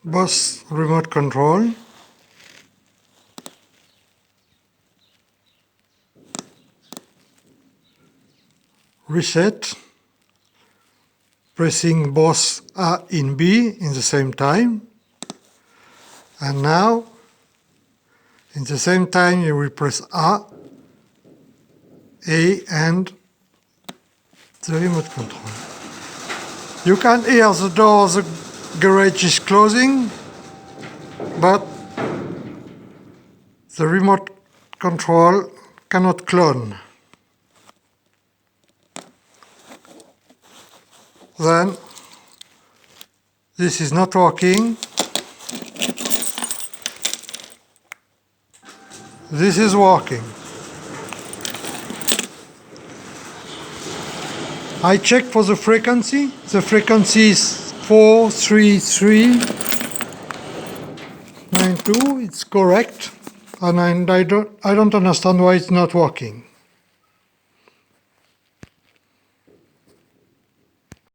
Boss remote control. Reset. Pressing both A and B in the same time. And now, in the same time, you will press A and the remote control. You can hear the door of the garage is closing, but the remote control cannot clone. Then this is not working. This is working. I checked for the frequency. The frequency is 43392. It's correct, and I don't understand why it's not working.